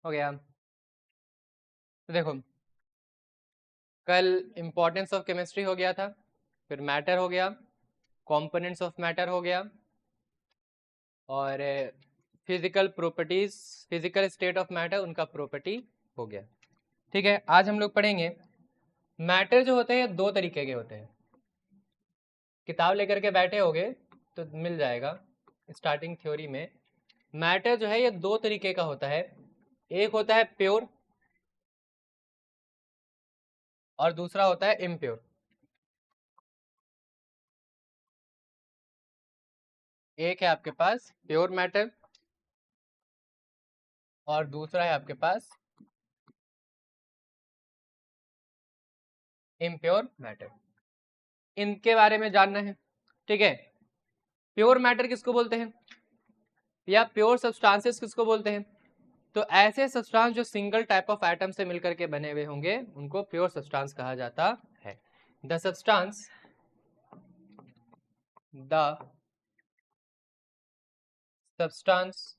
हो गया। तो देखो, कल इंपॉर्टेंस ऑफ केमिस्ट्री हो गया था, फिर मैटर हो गया, कंपोनेंट्स ऑफ मैटर हो गया, और physical properties, physical state of matter, उनका प्रॉपर्टी हो गया। ठीक है, आज हम लोग पढ़ेंगे मैटर जो होते हैं दो तरीके के होते हैं। किताब लेकर के बैठे होगे तो मिल जाएगा स्टार्टिंग थ्योरी में। मैटर जो है ये दो तरीके का होता है, एक होता है प्योर और दूसरा होता है इम्प्योर। एक है आपके पास प्योर मैटर और दूसरा है आपके पास इम्प्योर मैटर। इनके बारे में जानना है। ठीक है, प्योर मैटर किसको बोलते हैं या प्योर सब्सटेंसेस किसको बोलते हैं? तो ऐसे सब्सटेंस जो सिंगल टाइप ऑफ एटम से मिलकर के बने हुए होंगे उनको प्योर सब्सटेंस कहा जाता है। The substance the substance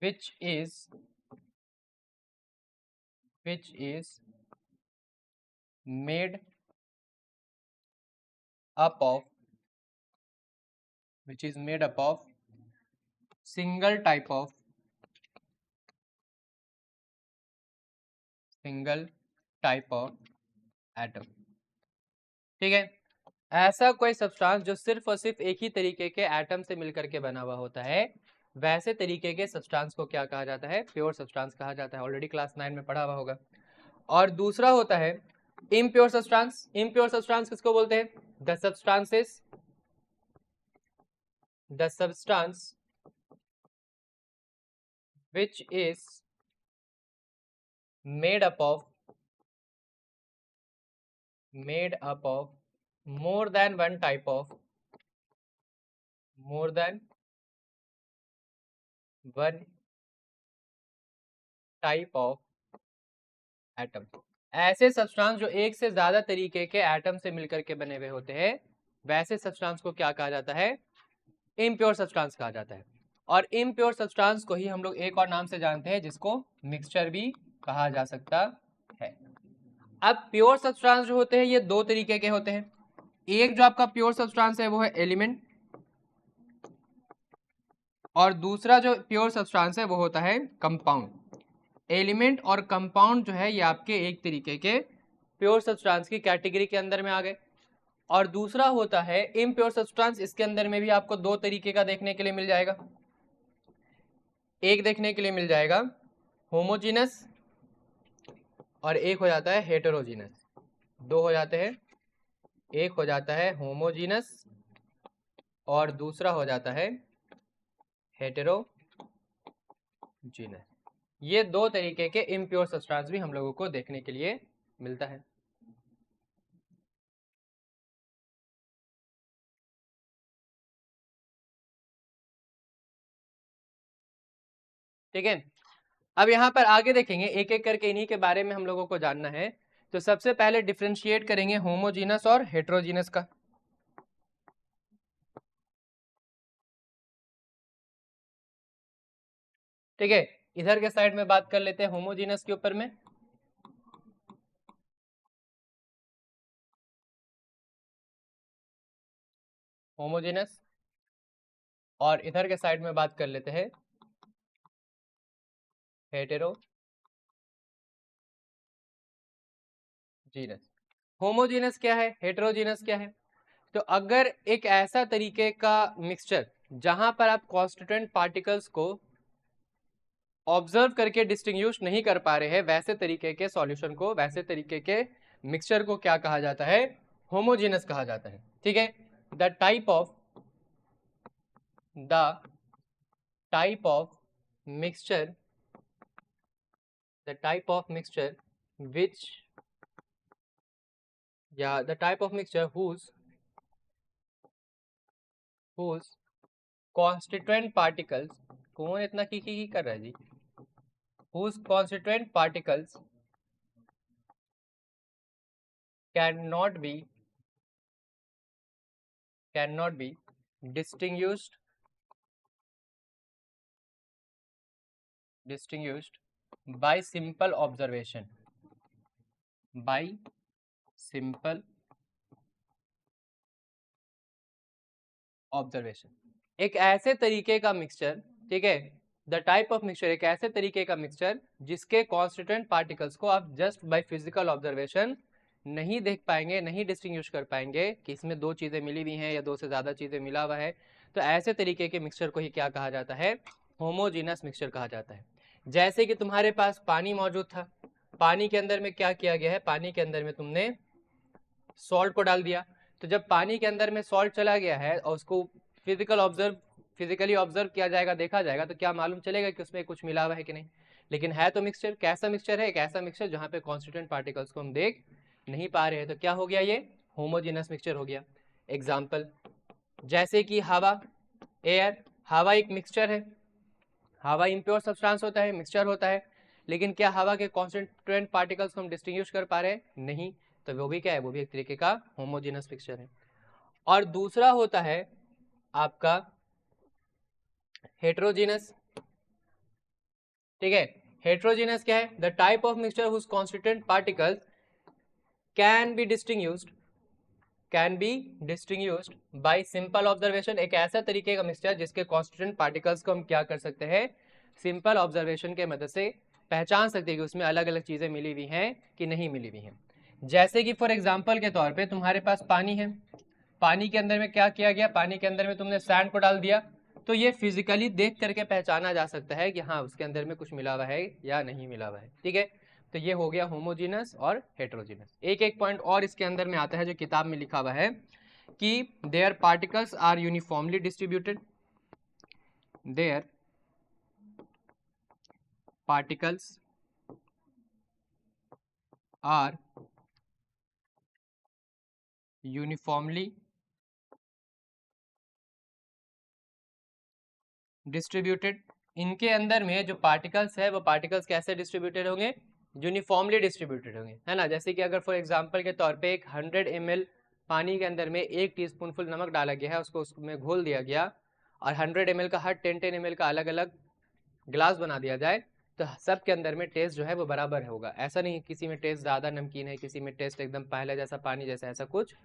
which is made up of single type of atom। ठीक है, ऐसा कोई सब्सटेंस जो सिर्फ और सिर्फ एक ही तरीके के एटम से मिलकर के बना हुआ होता है, वैसे तरीके के सब्सटेंस को क्या कहा जाता है? प्योर सब्सटेंस कहा जाता है। ऑलरेडी क्लास 9 में पढ़ा हुआ होगा। और दूसरा होता है इम्प्योर सब्सटेंस। इम्प्योर सब्सटेंस किसको बोलते हैं? The substance which is made up of more than one type of atom. ऐसे सब्सटेंस जो एक से ज्यादा तरीके के एटम से मिलकर के बने हुए होते हैं, वैसे सब्सटेंस को क्या कहा जाता है? इम्प्योर सब्सटेंस कहा जाता है। और इम्प्योर सब्सटेंस को ही हम लोग एक और नाम से जानते हैं जिसको मिक्सचर भी कहा जा सकता है। अब प्योर सब्सटेंस जो होते हैं ये दो तरीके के होते हैं। एक जो आपका प्योर सब्सटेंस है वो है एलिमेंट, और दूसरा जो प्योर सब्सटेंस है वो होता है कंपाउंड। एलिमेंट और कंपाउंड जो है ये आपके एक तरीके के प्योर सब्सटेंस की कैटेगरी के अंदर में आ गए। और दूसरा होता है इम्प्योर सब्सटेंस। इसके अंदर में भी आपको दो तरीके का देखने के लिए मिल जाएगा। एक देखने के लिए मिल जाएगा होमोजीनस और एक हो जाता है हेटेरोजीनस। दो हो जाते हैं, एक हो जाता है होमोजीनस और दूसरा हो जाता है हेटेरोजीनस। ये दो तरीके के इम्प्योर सब्सटेंस भी हम लोगों को देखने के लिए मिलता है। ठीक है, अब यहाँ पर आगे देखेंगे एक एक करके, इन्हीं के बारे में हम लोगों को जानना है। तो सबसे पहले डिफरेंशिएट करेंगे होमोजीनस और हेटेरोजीनस का। ठीक है, इधर के साइड में बात कर लेते हैं होमोजीनस के ऊपर में। होमोजीनस, और इधर के साइड में बात कर लेते हैं हेटेरोजीनस। होमोजीनस क्या है, हेटेरोजीनस क्या है? तो अगर एक ऐसा तरीके का मिक्सचर जहां पर आप कॉन्स्टिट्यूएंट पार्टिकल्स को ऑब्जर्व करके डिस्टिंग्विश नहीं कर पा रहे हैं, वैसे तरीके के सॉल्यूशन को, वैसे तरीके के मिक्सचर को क्या कहा जाता है? होमोजीनस कहा जाता है। ठीक है, the type of mixture which the type of mixture whose constituent particles, कौन इतना की कर रहा है जी? whose constituent particles cannot be distinguished distinguished by simple observation, by simple observation। एक ऐसे तरीके का मिक्सचर, ठीक है, द टाइप ऑफ मिक्सचर, एक ऐसे तरीके का मिक्सचर जिसके कॉन्स्टिट्यूएंट पार्टिकल्स को आप जस्ट बाय फिजिकल ऑब्जर्वेशन नहीं देख पाएंगे, नहीं डिस्टिंग्विश कर पाएंगे कि इसमें दो चीजें मिली हुई हैं या दो से ज्यादा चीजें मिला हुआ है। तो ऐसे तरीके के मिक्सचर को ही क्या कहा जाता है? होमोजीनस मिक्सचर कहा जाता है। जैसे कि तुम्हारे पास पानी मौजूद था, पानी के अंदर में क्या किया गया है? पानी के अंदर में तुमने सॉल्ट को डाल दिया। तो जब पानी के अंदर में सॉल्ट चला गया है और उसको फिजिकली ऑब्जर्व किया जाएगा, देखा जाएगा, तो क्या मालूम चलेगा कि उसमें कुछ मिला हुआ है कि नहीं? लेकिन है तो मिक्सचर। कैसा मिक्सचर है? एक ऐसा मिक्सचर जहां पे कॉन्स्टिट्यूएंट पार्टिकल्स को हम देख नहीं पा रहे हैं। तो क्या हो गया? ये होमोजेनस मिक्सचर हो गया। एग्जाम्पल, जैसे कि हवा, एयर। हवा एक मिक्सचर है, हवा इम्प्योर सब्सटेंस होता है, मिक्सचर होता है, लेकिन क्या हवा के कॉन्स्टिट्यूएंट पार्टिकल्स को हम डिस्टिंग्विश कर पा रहे हैं? नहीं। तो वो भी क्या है? वो भी एक तरीके का होमोजेनस मिक्सचर है। और दूसरा होता है आपका हेट्रोजीनस, ठीक है। हेट्रोजीनस क्या है? The type of mixture whose constituent particles can be distinguished by simple observation. एक ऐसा तरीके का मिक्सचर जिसके कॉन्स्टिट्यूएंट पार्टिकल्स को हम क्या कर सकते हैं? सिंपल ऑब्जर्वेशन के मदद से पहचान सकते हैं कि उसमें अलग अलग चीजें मिली हुई हैं कि नहीं मिली हुई हैं। जैसे कि फॉर एग्जाम्पल के तौर पे तुम्हारे पास पानी है, पानी के अंदर में क्या किया गया? पानी के अंदर में तुमने सैंड को डाल दिया, तो ये फिजिकली देख करके पहचाना जा सकता है कि हाँ उसके अंदर में कुछ मिला हुआ है या नहीं मिला हुआ है, ठीक है। तो ये हो गया होमोजीनस और हेट्रोजीनस। एक एक पॉइंट और इसके अंदर में आता है जो किताब में लिखा हुआ है कि their particles are uniformly distributed, their particles are uniformly distributed. इनके अंदर में जो पार्टिकल्स है वो पार्टिकल्स कैसे डिस्ट्रीब्यूटेड होंगे? यूनिफॉर्मली डिस्ट्रीब्यूटेड होंगे, है ना। जैसे कि अगर फॉर एग्जांपल के तौर पे एक 100 ml पानी के अंदर में 1 टीस्पूनफुल नमक डाला गया है, उसको उसमें घोल दिया गया और 100 ml का हर 10 ml का अलग अलग गिलास बना दिया जाए, तो सब के अंदर में टेस्ट जो है वो बराबर होगा। ऐसा नहीं किसी में टेस्ट ज़्यादा नमकीन है, किसी में टेस्ट एकदम पहले जैसा पानी जैसा, ऐसा कुछ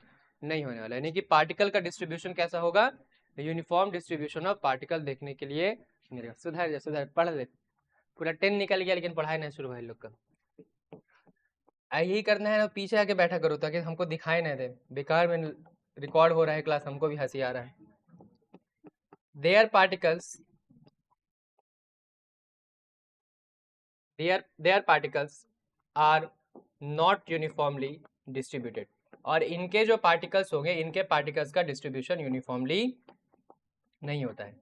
नहीं होने वाला। यानी कि पार्टिकल का डिस्ट्रीब्यूशन कैसा होगा? यूनिफॉर्म डिस्ट्रीब्यूशन ऑफ पार्टिकल देखने के लिए मिलेगा। सुधर पढ़ ले, पूरा 10 निकल गया लेकिन पढ़ाई नहीं शुरू हुआ लोग का। यही करना है ना, पीछे आके बैठा करो ताकि हमको दिखाई नहीं दे, बेकार में रिकॉर्ड हो रहा है क्लास, हमको भी हंसी आ रहा है। Their particles are not uniformly distributed. और इनके जो पार्टिकल्स होंगे, इनके पार्टिकल्स का डिस्ट्रीब्यूशन यूनिफॉर्मली नहीं होता है।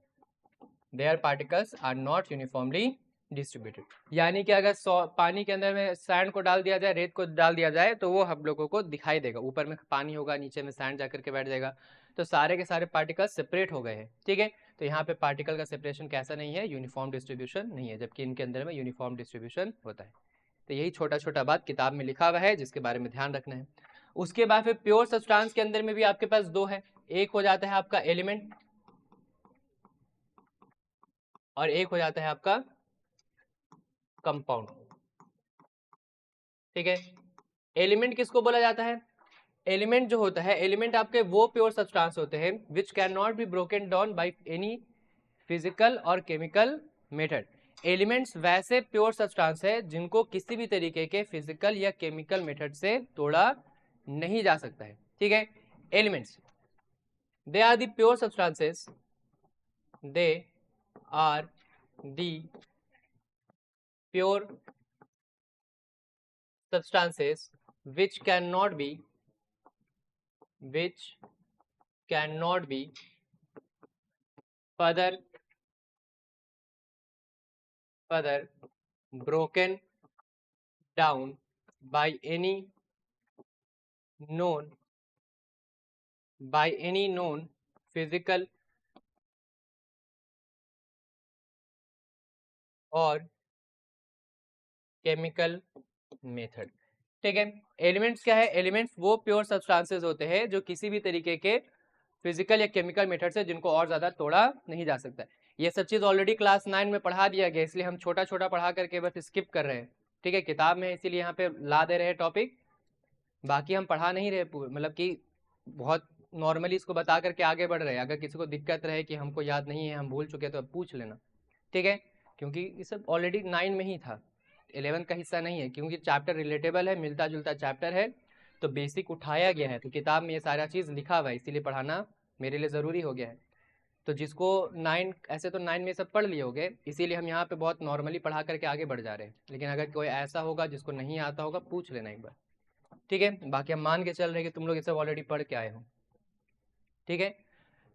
Their particles are not uniformly distributed. यानी कि अगर पानी के अंदर में सैंड को डाल दिया जाए, रेत को डाल दिया जाए, तो वो हम लोगों को दिखाई देगा। ऊपर में पानी होगा, नीचे में सैंड जाकर के बैठ जाएगा, तो सारे के सारे पार्टिकल सेपरेट हो गए हैं, ठीक है। तो यहाँ पे पार्टिकल का सेपरेशन कैसा नहीं है? यूनिफॉर्म डिस्ट्रीब्यूशन नहीं है, जबकि इनके अंदर में यूनिफॉर्म डिस्ट्रीब्यूशन होता है। तो यही छोटा छोटा बात किताब में लिखा हुआ है जिसके बारे में ध्यान रखना है। उसके बाद फिर प्योर सब्सटेंस के अंदर में भी आपके पास दो है, एक हो जाता है आपका एलिमेंट और एक हो जाता है आपका कंपाउंड, ठीक है। एलिमेंट किसको बोला जाता है? एलिमेंट जो होता है, एलिमेंट आपके वो प्योर सब्सटेंस होते हैं which can not be broken down by any physical or chemical method. Elements वैसे प्योर सब्सटेंस है जिनको किसी भी तरीके के फिजिकल या केमिकल मेथड से तोड़ा नहीं जा सकता है, ठीक है। Elements, they are the pure substances, they are the pure substances which cannot be further broken down by any known physical और केमिकल मेथड, ठीक है। एलिमेंट्स क्या है? एलिमेंट्स वो प्योर सब्सटेंसेस होते हैं जो किसी भी तरीके के फिजिकल या केमिकल मेथड से जिनको और ज्यादा तोड़ा नहीं जा सकता है। ये सब चीज़ ऑलरेडी क्लास 9 में पढ़ा दिया गया, इसलिए हम छोटा छोटा पढ़ा करके बस स्किप कर रहे हैं, ठीक है। किताब में इसीलिए यहाँ पे ला दे रहे हैं टॉपिक, बाकी हम पढ़ा नहीं रहे, मतलब कि बहुत नॉर्मली इसको बता करके आगे बढ़ रहे हैं। अगर किसी को दिक्कत रहे कि हमको याद नहीं है, हम भूल चुके, तो अब पूछ लेना, ठीक है। क्योंकि ये सब ऑलरेडी 9 में ही था, 11 का हिस्सा नहीं है, क्योंकि चैप्टर रिलेटेबल है, मिलता जुलता चैप्टर है, तो बेसिक उठाया गया है, तो किताब में ये सारा चीज़ लिखा हुआ है, इसीलिए पढ़ाना मेरे लिए ज़रूरी हो गया है। तो जिसको 9, ऐसे तो 9 में सब पढ़ लिए होगे, इसीलिए हम यहाँ पे बहुत नॉर्मली पढ़ा करके आगे बढ़ जा रहे हैं। लेकिन अगर कोई ऐसा होगा जिसको नहीं आता होगा, पूछ लेना एक बार, ठीक है। बाकी हम मान के चल रहे हैं कि तुम लोग ये सब ऑलरेडी पढ़ के आए हो, ठीक है।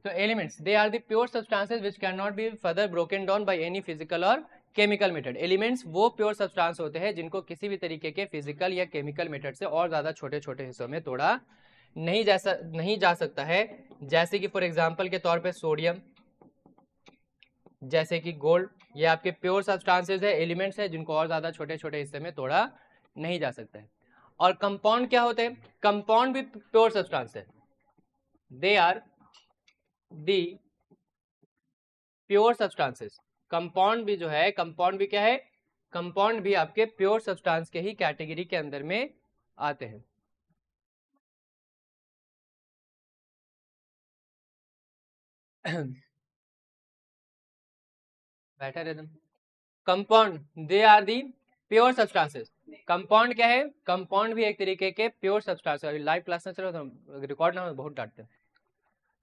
तो elements, they are the pure substances which can not be further broken down by any physical or chemical method. Elements वो प्योर सब्सटेंस होते हैं जिनको किसी भी तरीके के फिजिकल या केमिकल मेथड से और ज़्यादा छोटे छोटे हिस्सों में तोड़ा नहीं जा सकता है। जैसे कि फॉर एग्जाम्पल के तौर पर सोडियम, जैसे कि गोल्ड, ये आपके प्योर सब्सटेंसेस है, एलिमेंट्स है, जिनको और ज़्यादा छोटे छोटे हिस्से में तोड़ा नहीं जा सकता है। और कंपाउंड क्या होते हैं? कंपाउंड भी प्योर सब्सटेंस है, they are the pure substances. Compound भी जो है, कंपाउंड भी क्या है? कंपाउंड भी आपके प्योर सब्सटेंस के ही कैटेगरी के अंदर में आते हैं। बैठा रहता compound, they are the pure substances. Compound क्या है? कंपाउंड भी एक तरीके के प्योर सब्सटेंस है। लाइव क्लास में चलो तो रिकॉर्ड ना हो, बहुत डांटते हैं।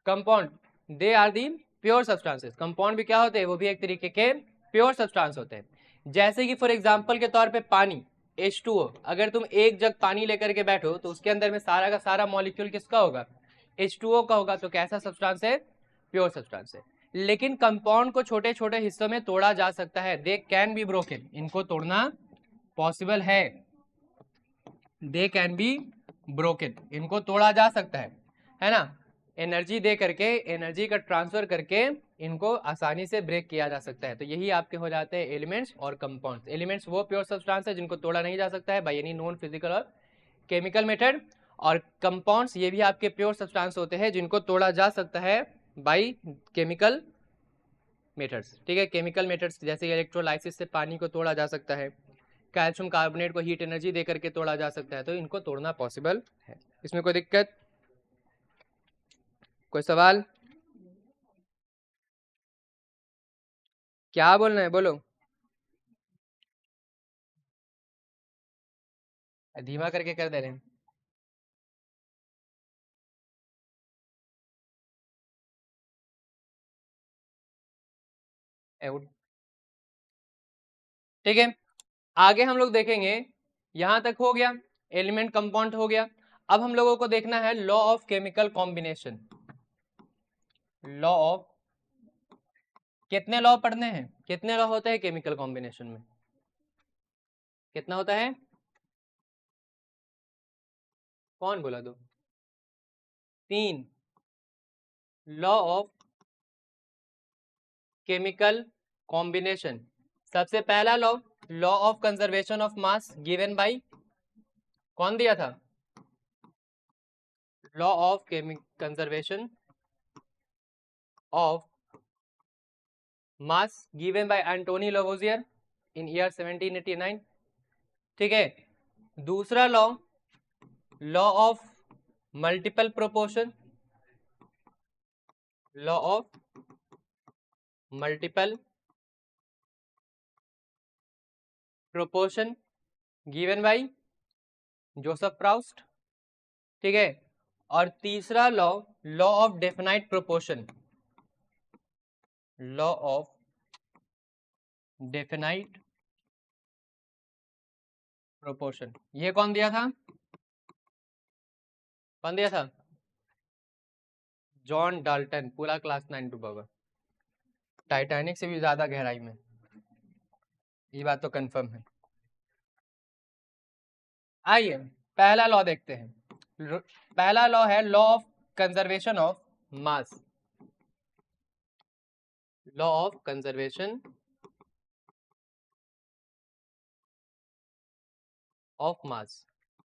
Compound, they are the pure substances. Compound भी क्या होते हैं? वो भी एक तरीके के प्योर सब्सटेंस होते हैं। जैसे कि फॉर एग्जांपल के तौर पे पानी, H2O। अगर तुम एक जग पानी लेकर के बैठो तो उसके अंदर में सारा का सारा मॉलिक्यूल किसका होगा? H2O का होगा। तो कैसा सब्सटेंस है? प्योर सब्सटेंस है। लेकिन कंपाउंड को छोटे छोटे हिस्सों में तोड़ा जा सकता है, दे कैन बी ब्रोकन। इनको तोड़ना पॉसिबल है, दे कैन बी ब्रोकन, इनको तोड़ा जा सकता है ना। एनर्जी दे करके, एनर्जी का ट्रांसफर करके इनको आसानी से ब्रेक किया जा सकता है। तो यही आपके हो जाते हैं एलिमेंट्स और कंपाउंड्स। एलिमेंट्स वो प्योर सब्सटेंस है जिनको तोड़ा नहीं जा सकता है by any non physical or chemical method, और कंपाउंड्स ये भी आपके प्योर सब्सटेंस होते हैं जिनको तोड़ा जा सकता है बाय केमिकल मेथड्स, ठीक है। केमिकल मेथड्स जैसे इलेक्ट्रोलाइसिस से पानी को तोड़ा जा सकता है, कैल्शियम कार्बोनेट को हीट एनर्जी दे करके तोड़ा जा सकता है, तो इनको तोड़ना पॉसिबल है। इसमें कोई दिक्कत, कोई सवाल? क्या बोलना है बोलो, धीमा करके कर दे रहे हैं। ठीक है, आगे हम लोग देखेंगे। यहां तक हो गया, एलिमेंट कंपाउंड हो गया। अब हम लोगों को देखना है law of chemical combination. Law of, कितने लॉ पढ़ने हैं? कितने लॉ होते हैं केमिकल कॉम्बिनेशन में? कितना होता है? कौन बोला? 2, 3 लॉ ऑफ केमिकल कॉम्बिनेशन। सबसे पहला law, law of conservation of mass, given by कौन दिया था? Law of conservation of mass given by Antoine Lavoisier in year 1789, ठीक है। दूसरा law, law of multiple proportion, law of multiple proportion given by Joseph Proust, ठीक है। और तीसरा law, law of definite proportion, law of definite proportion. ये कौन दिया था? कौन दिया था? जॉन डाल्टन, पूरा क्लास 9 डूबा हुआ, टाइटैनिक से भी ज्यादा गहराई में, ये बात तो कंफर्म है। आइए पहला लॉ देखते हैं। पहला लॉ है law of conservation of mass, law of conservation of मास।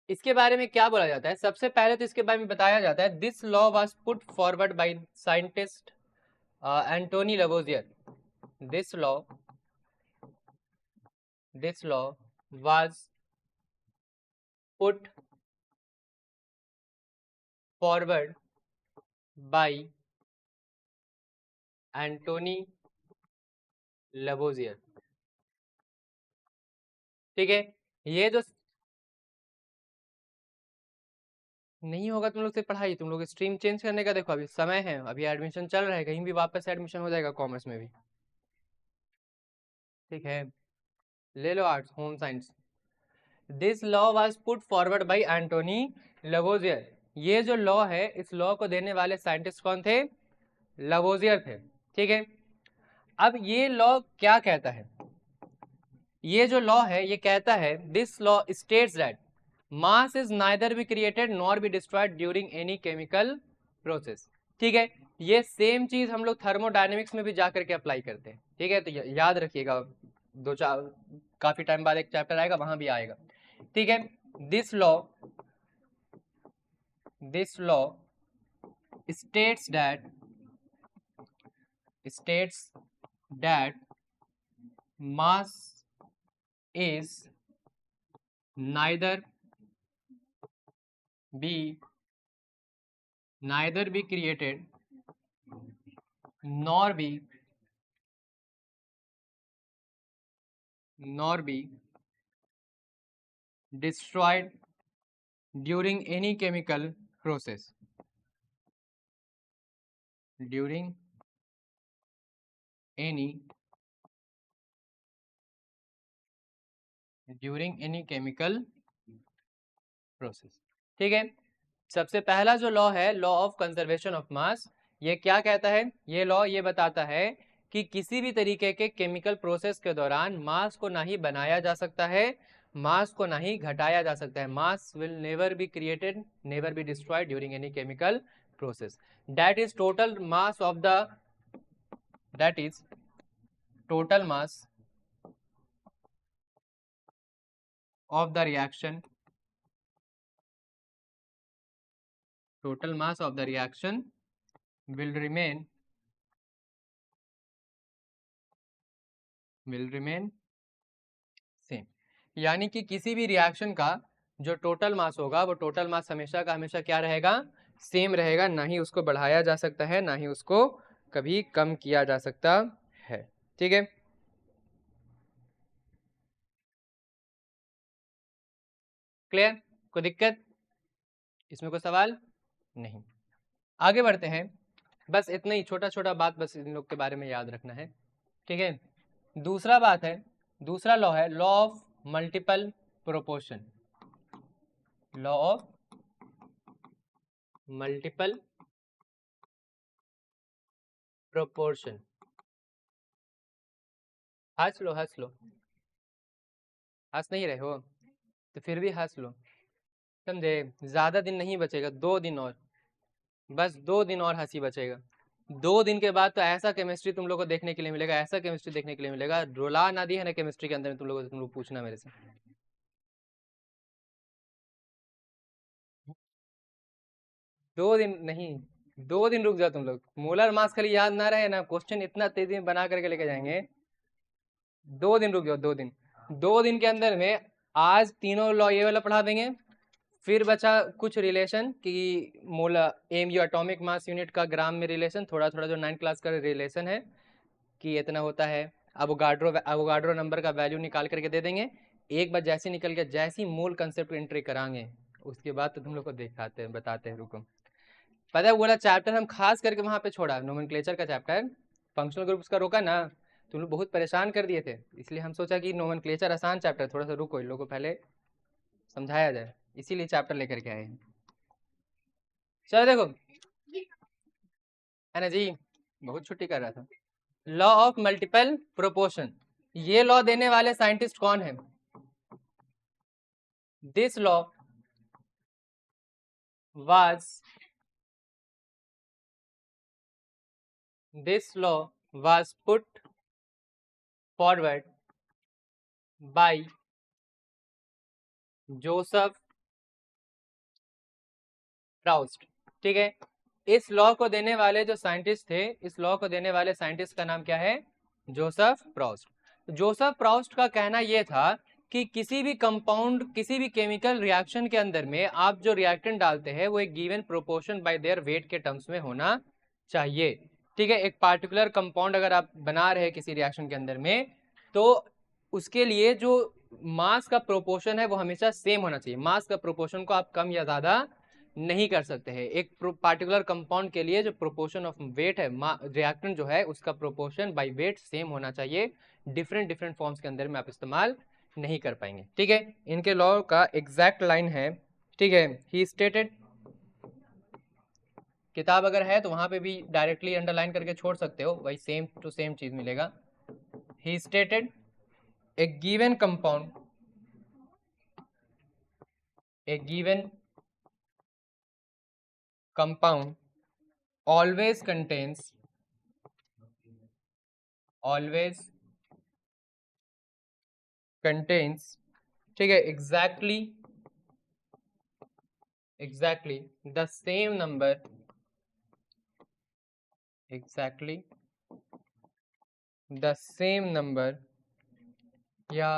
इसके बारे में क्या बोला जाता है? सबसे पहले तो इसके बारे में बताया जाता है, this law was put forward by scientist Antoine Lavoisier. this law was put forward by Antoine Lavoisier. ठीक है, ये जो नहीं होगा तुम लोग से पढ़ाई, तुम लोग स्ट्रीम चेंज करने का देखो, अभी समय है, अभी एडमिशन चल रहा है, कहीं भी वापस एडमिशन हो जाएगा कॉमर्स में भी। ठीक है, ले लो arts, home science. This law was put forward by Antoine Lavoisier. ये जो लॉ है, इस लॉ को देने वाले साइंटिस्ट कौन थे? लवोजियर थे। ठीक है, अब ये लॉ क्या कहता है? ये जो लॉ है ये कहता है, this law states that mass is neither be created nor be destroyed during any chemical process. ठीक है, ये सेम चीज हम लोग थर्मोडायनेमिक्स में भी जाकर के अप्लाई करते हैं। ठीक है, तो याद रखिएगा, दो चार काफी टाइम बाद एक चैप्टर आएगा, वहां भी आएगा। ठीक है, this law states that mass is neither be created nor be destroyed during any chemical process. During any chemical process. ठीक है, सबसे पहला जो लॉ है, लॉ ऑफ कंजर्वेशन ऑफ मास, ये क्या कहता है? ये लॉ ये बताता है कि किसी भी तरीके के केमिकल प्रोसेस के दौरान मास को ना ही बनाया जा सकता है, मास को ना ही घटाया जा सकता है। Mass will never be created, never be destroyed during any chemical process. That is total mass of the reaction. Total mass of the reaction will remain same. यानी कि किसी भी रिएक्शन का जो टोटल मास होगा, वो टोटल मास हमेशा का हमेशा क्या रहेगा? सेम रहेगा, ना ही उसको बढ़ाया जा सकता है, ना ही उसको कभी कम किया जा सकता है। ठीक है, क्लियर? कोई दिक्कत इसमें? कोई सवाल नहीं? आगे बढ़ते हैं, बस इतना ही छोटा छोटा बात बस इन लोग के बारे में याद रखना है। ठीक है, दूसरा बात है, दूसरा लॉ है law of multiple proportion. Law of multiple proportion. हंस लो, हंस लो, हंस नहीं रहे हो तो फिर भी हंस लो, समझे? ज्यादा दिन नहीं बचेगा, 2 दिन और, बस 2 दिन और हंसी बचेगा। 2 दिन के बाद तो ऐसा केमिस्ट्री तुम लोग को देखने के लिए मिलेगा, ऐसा केमिस्ट्री देखने के लिए मिलेगा, रुला ना दी है ना केमिस्ट्री के अंदर में, तुम लोग पूछना मेरे से। 2 दिन नहीं, 2 दिन रुक जाओ तुम लोग। मोलर मास खाली याद ना रहे ना, क्वेश्चन इतना तेजी में बना करके लेके जाएंगे। 2 दिन रुक जाओ, 2 दिन। 2 दिन के अंदर में आज तीनों लॉ ये वाला पढ़ा देंगे, फिर बचा कुछ रिलेशन कि molar MU atomic mass unit का ग्राम में रिलेशन, थोड़ा थोड़ा जो 9th क्लास का रिलेशन है कि इतना होता है। अवोगाड्रो नंबर का वैल्यू निकाल करके दे देंगे। एक बार जैसे निकल गया, जैसी मोल कंसेप्ट एंट्री कराएंगे, उसके बाद तो तुम लोग को दिखाते हैं, बताते हैं, रुको। पता है वो वाला चैप्टर हम खास करके वहां पे छोड़ा, नोमेनक्लेचर का चैप्टर, फंक्शनल ग्रुप्स का रोका ना, तुम लोग बहुत परेशान कर दिए थे, इसलिए हम सोचा कि नोमेनक्लेचर आसान चैप्टर, थोड़ा सा रुको, इन लोगों को पहले समझाया जाए, इसीलिए चैप्टर लेकर के आए हैं। चलो देखो, है ना जी, बहुत छुट्टी कर रहा था। लॉ ऑफ मल्टीपल प्रोपोर्शन, ये लॉ देने वाले साइंटिस्ट कौन है? This law was put forward by Joseph Proust. ठीक है, इस लॉ को देने वाले जो साइंटिस्ट थे, इस लॉ को देने वाले साइंटिस्ट का नाम क्या है? Joseph Proust. जोसेफ प्राउस्ट का कहना यह था कि किसी भी कंपाउंड, किसी भी केमिकल रिएक्शन के अंदर में आप जो रिएक्टेंट डालते हैं वो एक given proportion by their weight के टर्म्स में होना चाहिए। ठीक है, एक पार्टिकुलर कंपाउंड अगर आप बना रहे हैं किसी रिएक्शन के अंदर में, तो उसके लिए जो मास का प्रोपोर्शन है वो हमेशा सेम होना चाहिए। मास का प्रोपोर्शन को आप कम या ज्यादा नहीं कर सकते हैं। एक पार्टिकुलर कंपाउंड के लिए जो प्रोपोर्शन ऑफ वेट है, रिएक्टेंट जो है उसका प्रोपोर्शन बाय वेट सेम होना चाहिए। डिफरेंट डिफरेंट फॉर्म्स के अंदर में आप इस्तेमाल नहीं कर पाएंगे। ठीक है, इनके लॉ का एग्जैक्ट लाइन है। ठीक है, ही स्टेटेड, किताब अगर है तो वहां पे भी डायरेक्टली अंडरलाइन करके छोड़ सकते हो, वही सेम टू सेम चीज मिलेगा। ही स्टेटेड ए गिवन कंपाउंड, ए गिवन compound always contains ठीक है, exactly the same number, exactly the same number, या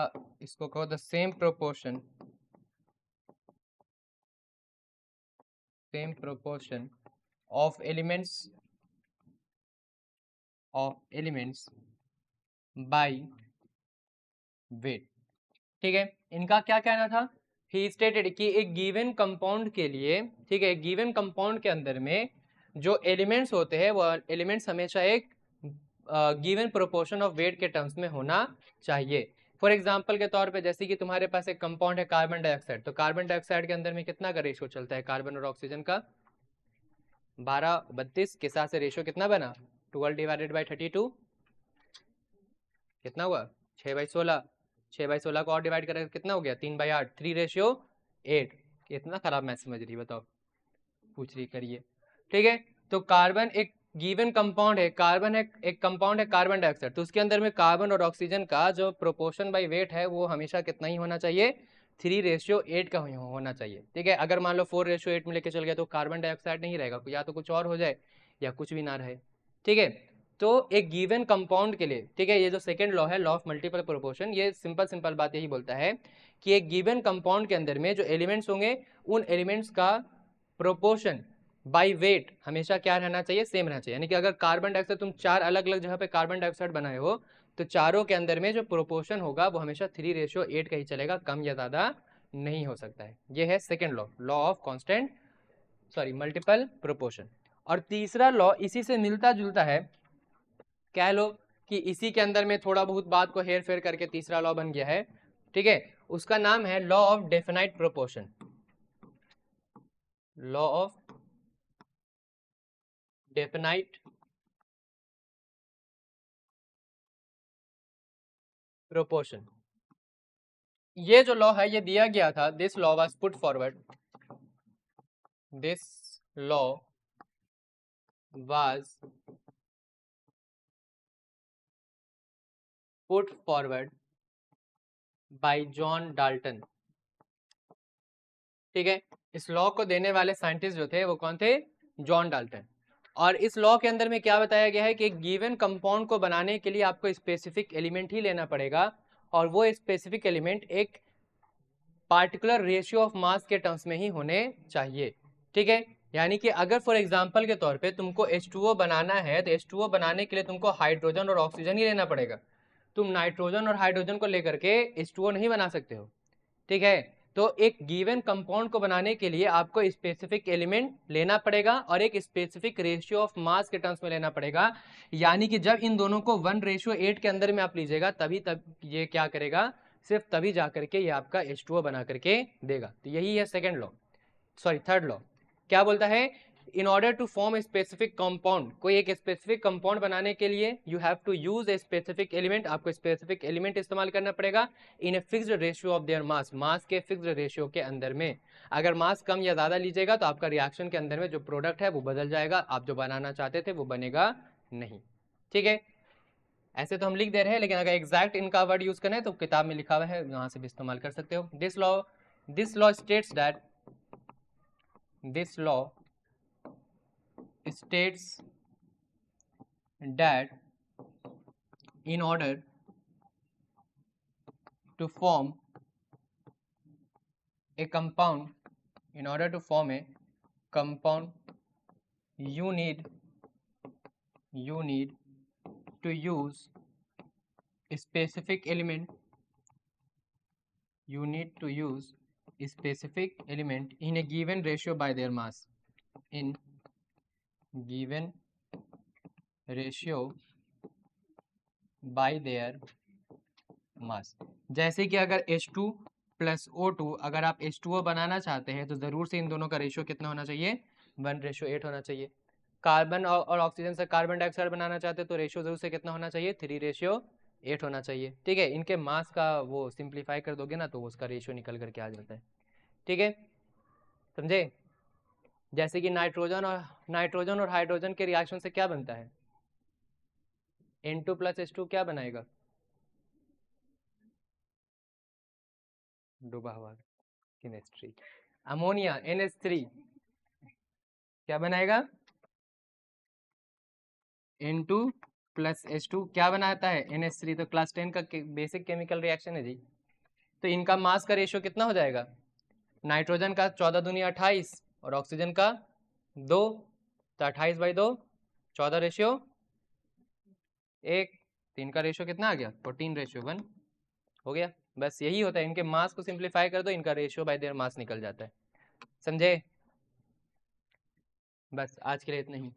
इसको कहो the same proportion of elements by weight। ठीक है, इनका क्या कहना था? ही स्टेटेड कि एक गिवन कंपाउंड के लिए, ठीक है, एक गिवन कंपाउंड के अंदर में जो एलिमेंट्स होते हैं वो एलिमेंट्स हमेशा एक गिवन प्रोपोर्शन ऑफ वेट के टर्म्स में होना चाहिए। फॉर एग्जांपल के तौर पे जैसे कि तुम्हारे पास एक कंपाउंड है कार्बन डाइऑक्साइड, तो कार्बन डाइऑक्साइड के अंदर में कितना का रेशियो चलता है कार्बन और ऑक्सीजन का? 12:32 के साथ से रेशियो कितना बना? 12 डिवाइडेड बाई 32 कितना हुआ? 6/16। 6/16 को और डिवाइड करें कितना हो गया? 3/8। 3:8। कितना खराब मैथ समझ रही बताओ, पूछ रही करिए। ठीक है, तो कार्बन एक गिवन कंपाउंड है, कार्बन है एक कंपाउंड है कार्बन डाइऑक्साइड, तो उसके अंदर में कार्बन और ऑक्सीजन का जो प्रोपोर्शन बाय वेट है वो हमेशा कितना ही होना चाहिए? 3:8 का होना चाहिए। ठीक है, अगर मान लो 4:8 में लेके चल गया तो कार्बन डाइऑक्साइड नहीं रहेगा, या तो कुछ और हो जाए या कुछ भी ना रहे। ठीक है, तो एक गिवन कंपाउंड के लिए, ठीक है, ये जो सेकंड लॉ है, लॉ ऑफ मल्टीपल प्रोपोर्शन, ये सिंपल बात यही बोलता है कि एक गिवन कंपाउंड के अंदर में जो एलिमेंट्स होंगे उन एलिमेंट्स का प्रोपोर्शन बाय वेट हमेशा क्या रहना चाहिए? सेम रहना चाहिए। यानी कि अगर कार्बन डाइऑक्साइड तुम 4 अलग अलग जगह पे कार्बन डाइऑक्साइड बनाए हो तो चारों के अंदर में जो प्रोपोर्शन होगा वो हमेशा 3:8 का ही चलेगा, कम या ज्यादा नहीं हो सकता है। ये है second law, law of constant multiple proportion. और तीसरा लॉ इसी से मिलता जुलता है, कह लो कि इसी के अंदर में थोड़ा बहुत बात को हेर फेर करके तीसरा लॉ बन गया है। ठीक है, उसका नाम है law of definite proportion. Law of definite proportion. ये जो लॉ है ये दिया गया था, this law was put forward, this law was put forward bye John Dalton. ठीक है, इस लॉ को देने वाले साइंटिस्ट जो थे वो कौन थे? John Dalton. और इस लॉ के अंदर में क्या बताया गया है कि एक गिवन कंपाउंड को बनाने के लिए आपको स्पेसिफिक एलिमेंट ही लेना पड़ेगा, और वो स्पेसिफिक एलिमेंट एक पार्टिकुलर रेशियो ऑफ मास के टर्म्स में ही होने चाहिए। ठीक है, यानी कि अगर फॉर एग्जांपल के तौर पे तुमको H2O बनाना है तो H2O बनाने के लिए तुमको हाइड्रोजन और ऑक्सीजन ही लेना पड़ेगा। तुम नाइट्रोजन और हाइड्रोजन को लेकर के H2O नहीं बना सकते हो। ठीक है, तो एक गिवन कंपाउंड को बनाने के लिए आपको स्पेसिफिक एलिमेंट लेना पड़ेगा और एक स्पेसिफिक रेशियो ऑफ मास के टर्म्स में लेना पड़ेगा। यानी कि जब इन दोनों को 1:8 के अंदर में आप लीजिएगा तभी तब ये क्या करेगा? सिर्फ तभी जा करके ये आपका H2O बना करके देगा। तो यही है सेकेंड लॉ, थर्ड लॉ। क्या बोलता है? In order to form a specific compound, कोई एक स्पेसिफिक कंपाउंड बनाने के लिए you have to use a specific element, आपको स्पेसिफिक एलिमेंट इस्तेमाल करना पड़ेगा in a fixed ratio of their mass, mass के फिक्स्ड रेशियो के अंदर में। अगर मास कम या ज्यादा लीजिएगा तो आपका रिएक्शन के अंदर में जो प्रोडक्ट है वो बदल जाएगा, आप जो बनाना चाहते थे वो बनेगा नहीं। ठीक है, ऐसे तो हम लिख दे रहे हैं, लेकिन अगर एग्जैक्ट इनका वर्ड यूज करें तो किताब में लिखा हुआ है, यहाँ से भी इस्तेमाल कर सकते हो। This law states that this law states that in order to form a compound, in order to form a compound, you need to use a specific element, you need to use a specific element in a given ratio by their mass, in given ratio by their मास। जैसे कि अगर H2 plus O2, अगर आप H2O बनाना चाहते हैं तो ज़रूर से इन दोनों का रेशियो कितना होना चाहिए, 1:8 होना चाहिए। कार्बन और ऑक्सीजन से कार्बन डाइऑक्साइड बनाना चाहते हैं तो रेशियो ज़रूर से कितना होना चाहिए, 3:8 होना चाहिए। ठीक है, इनके मास का वो सिंप्लीफाई कर दोगे ना तो उसका रेशियो निकल करके आ जाता है। ठीक है, समझे। जैसे कि नाइट्रोजन और हाइड्रोजन के रिएक्शन से क्या बनता है, N2 + H2 क्या बनाएगा, डूबा हुआ केमिस्ट्री। अमोनिया NH3 क्या बनाएगा, N2 + H2 क्या बनाता है, NH3। तो क्लास 10 का बेसिक केमिकल रिएक्शन है जी। तो इनका मास का रेशियो कितना हो जाएगा, नाइट्रोजन का 14 दूनी 28 और ऑक्सीजन का 2, तो 28/2 14:1। तो इनका रेशियो कितना आ गया, 14:1 हो गया। बस यही होता है, इनके मास को सिंप्लीफाई कर दो, इनका रेशियो बाय देयर मास निकल जाता है। समझे। बस आज के लिए इतना ही।